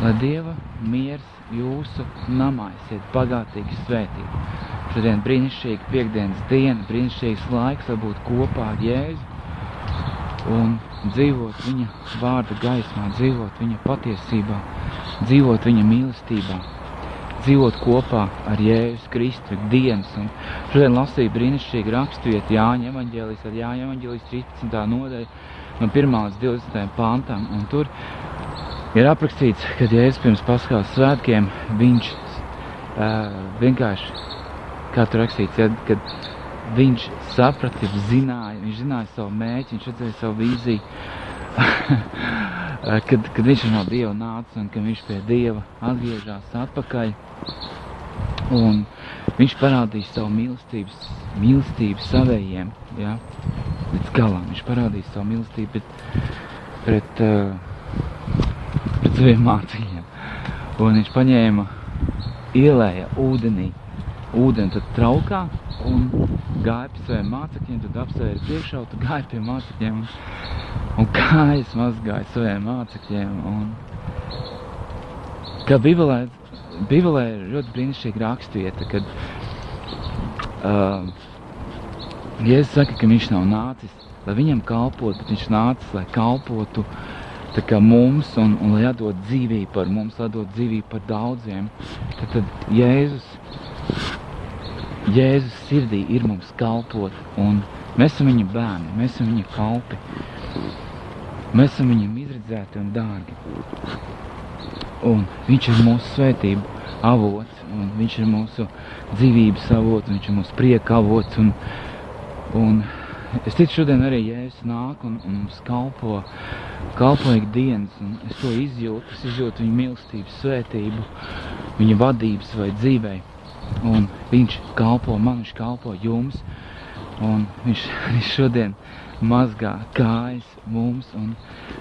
lai Dieva miers jūsu namā esiet bagātīgi svētīti. Šodien brīnišķīga piekdienas diena, brīnišķīgs laiks, lai būtu kopā ar Jēzu un dzīvot viņa vārda gaismā, dzīvot viņa patiesībā, dzīvot viņa mīlestībā, dzīvot kopā ar Jēzus Kristu dienas. Un šodien lasīju brīnišķīgu raksturvietu Jāņa evaņģēlijs ar Jāņa evaņģēlijs 13. nodaļa no 1. līdz 20. pantam. Un tur ir aprakstīts, kad Jēzus pirms Paskāles svētkiem, viņš vienkārši, kā tur rakstīts, kad viņš saprata, viņš zināja savu mērķi, viņš redzēja savu vīziju, kad viņš no Dieva nāca un kad viņš pie Dieva atgriežās atpakaļ. Un viņš parādīja savu mīlestību savējiem, ja, līdz galam. Viņš parādīja savu mīlestību pret saviem mācekļiem. Un viņš paņēma, ielēja ūdeni tad traukā un gāja pie saviem mācekļiem, tad apsvēra priekšā, tad gāja pie mācekļiem un kājas mazgāja saviem mācekļiem. Un kā Bībelē ir ļoti brīnišķīga rakstvieta, kad Jēzus saka, ka viņš nav nācis, lai viņam kalpotu, bet viņš nācis, lai kalpotu tā kā mums un lai atdot dzīvību par mums, atdot dzīvību par daudziem. Tad Jēzus sirdī ir mums kalpot, un mēs esam viņa bērni, mēs esam viņa kalpi. Mēs esam viņam izredzēti un dārgi. Un viņš ir mūsu svētību avots, un viņš ir mūsu dzīvības avots, un viņš ir mūsu prieka avots. Un es ticu, šodien arī Jēzus nāk un mums kalpo ikdienas, un es to izjūtu viņa mīlestības svētību, viņa vadības vai dzīvei. Un viņš kalpo man, viņš kalpo jums, un viņš šodien mazgā kājas mums. Un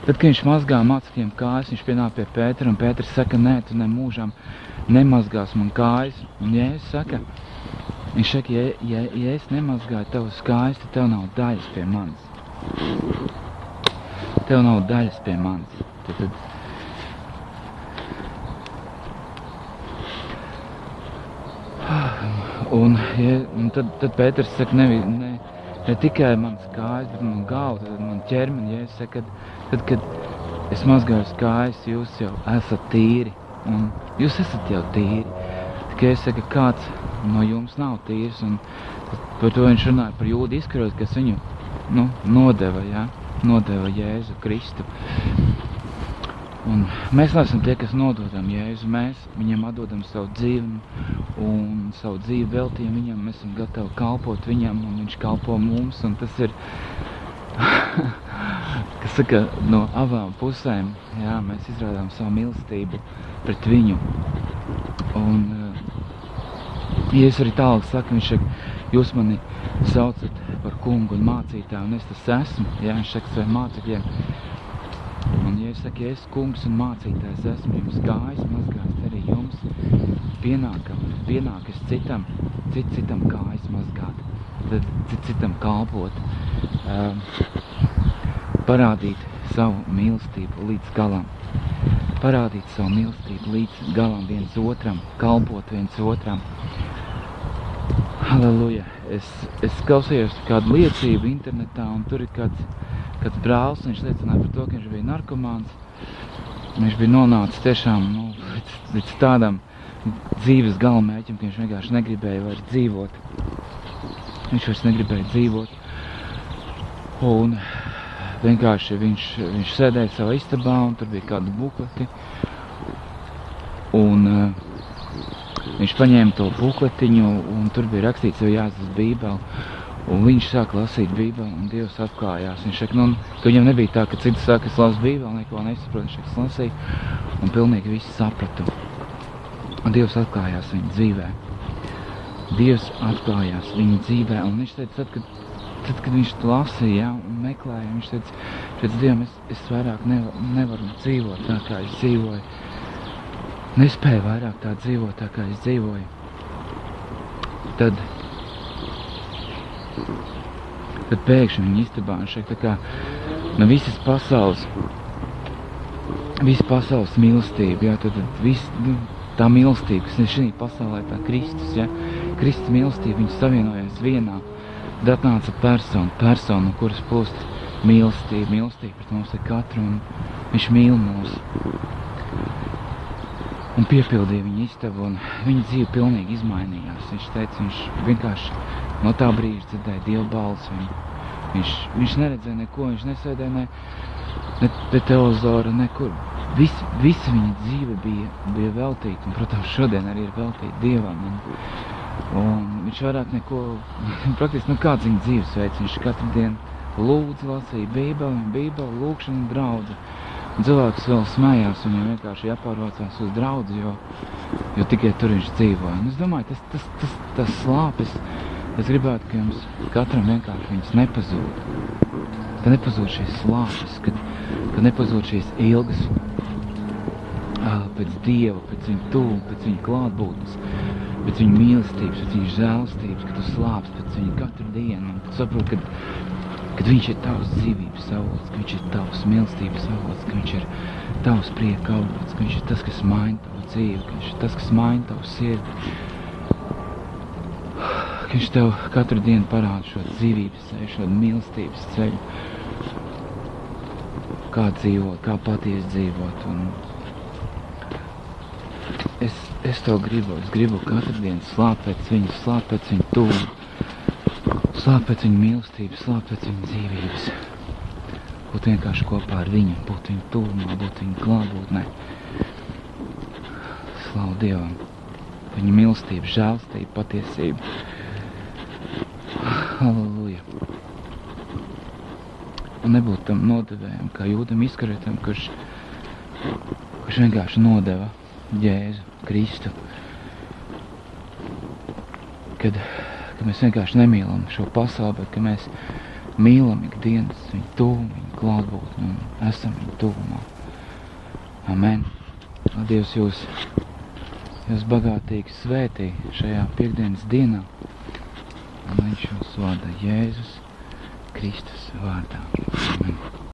tad, kad viņš mazgā mācekļiem kājas, viņš pienāk pie Pētera, un Pēters saka, nē, tu nemūžam nemazgās man kājas. Un Jēzus saka, viņš saka, ja es nemazgāju tavas kājas, tad tev nav daļas pie manis. Tev nav daļas pie manis. Un tad Pēters saka, ne tikai manas kājas, bet man galva, tad man ķermeni. Jēzus saka, kad es mazgāju kājas, jūs jau esat tīri, un jūs esat jau tīri. Tikai es saku, kāds no jums nav tīrs, un par to viņš runāja par Jūdu Iskariotu, kas viņu nodeva Jēzu Kristu. Un mēs neesam tie, kas nododam Jēzu, mēs viņam atdodam savu dzīvi un savu dzīvi veltījam viņam, mēs esam gatavi kalpot viņam, un viņš kalpo mums, un tas ir, kas saka, no abām pusēm, jā, mēs izrādām savu mīlestību pret viņu. Un Jēzus arī tālāk saka, viņš saka, jūs mani saucat par kungu un mācītāju, un es tas esmu, jā, viņš saka saviem mācekļiem. Un ja es saku, ja es kungs un mācītājs esmu jums gājis, mazgājis arī jums, pienāk es citam kājas mazgāt, tad citam kalpot, parādīt savu mīlestību līdz galam, viens otram, kalpot viens otram. Halleluja! Es klausījos kādu liecību internetā, un tur ir kāds brālis, viņš liecināja par to, ka viņš bija narkomāns. Viņš bija nonācis tiešām līdz tādam dzīves galamērķim, ka viņš vienkārši negribēja vairs dzīvot. Viņš vairs negribēja dzīvot. Un vienkārši viņš sēdēja savā istabā, un tur bija kādi bukleti. Un viņš paņēma to bukletiņu, un tur bija rakstīts, jau jāsas Bībeli. Un viņš sāka lasīt Bībeli, un Dievs atklājās. Viņš saka, ka viņam nebija tā, ka citi saka, es lasu Bībeli, neko nesaprotu, viņš saka, lasīja, un pilnīgi visu sapratu. Un Dievs atklājās viņa dzīvē. Dievs atklājās viņa dzīvē, un viņš teica, tad, kad viņš lasīja, un meklēja, viņš teica, Dievam, es vairāk nevaru dzīvot tā, kā es dzīvoju. Nespēju vairāk tā dzīvot, tā kā es dzīvoju. Tad pēkšņi viņa istabā, viņš saka, tā kā no visas pasaules visa pasaules mīlestība, jā, tad tā mīlestība, kas ir šī pasaulē, tā Kristus, jā, Kristus mīlestība, viņš savienojas vienā, tad atnāca persona, no kuras plūst mīlestība pret mums ar katru, un viņš mīl mūs. Un piepildīja viņa istabu, un viņa dzīve pilnīgi izmainījās. Viņš teica, viņš vienkārši no tā brīža dzirdēja Dieva balsi. Viņš neredzēja neko, viņš nesēdēja ne televizora, nekur. Visa viņa dzīve bija veltīta, un, protams, šodien arī ir veltīta Dievam. Un viņš vairāk neko, praktiski kāds viņa dzīvesveids. Viņš katru dienu lūdza, lasīja Bībeli, lūkšanu, draudzi. Un cilvēks vēl smējās, un viņam vienkārši jāpārvācās uz draudzi, jo tikai tur viņš dzīvoja. Un es domāju, tas slāpes, es gribētu, ka jums katram vienkārši viņas nepazūd. Ka nepazūd šīs slāpes, ka nepazūd šīs ilgas pēc Dieva, pēc viņa tūma, pēc viņa klātbūtnes, pēc viņa mīlestības, pēc viņa žēlstības, ka tu slāpes pēc viņa katru dienu. Un tu saproti, kad viņš ir tavs dzīvības avots, ka viņš ir tavs mīlestības avots, ka viņš ir tavs prieka avots, ka viņš ir tas, kas maina tavu dzīvi, ka viņš ir tas, kas maina tavu sirdi. Ka viņš tev katru dienu parāda šo dzīvības ceļu, šo mīlestības ceļu. Kā dzīvot, kā patiesi dzīvot. Un es to gribu, es gribu katru dienu slāpt pēc viņa tūma. Slāpt pēc viņa mīlestības, slāpt pēc viņa dzīvības. Būt vienkārši kopā ar viņu, būt viņa tūmā, būt viņa klātbūtnē. Slavu Dievam. Viņa mīlestība, žēlstība, patiesība. Halleluja. Un nebūt tam nodevējam, kā Jūdam Iskariotam, kurš vienkārši nodeva Jēzu, Kristu. Kad mēs vienkārši nemīlam šo pasauli, bet ka mēs mīlam ikdienas viņu tūmu, viņu klātbūtni un esam viņu tūmā. Amen. Lai Dievs jūs bagātīgi svētī šajā piekdienas dienā. Un viņš jūs vada Jēzus Kristus vārdā. Amen.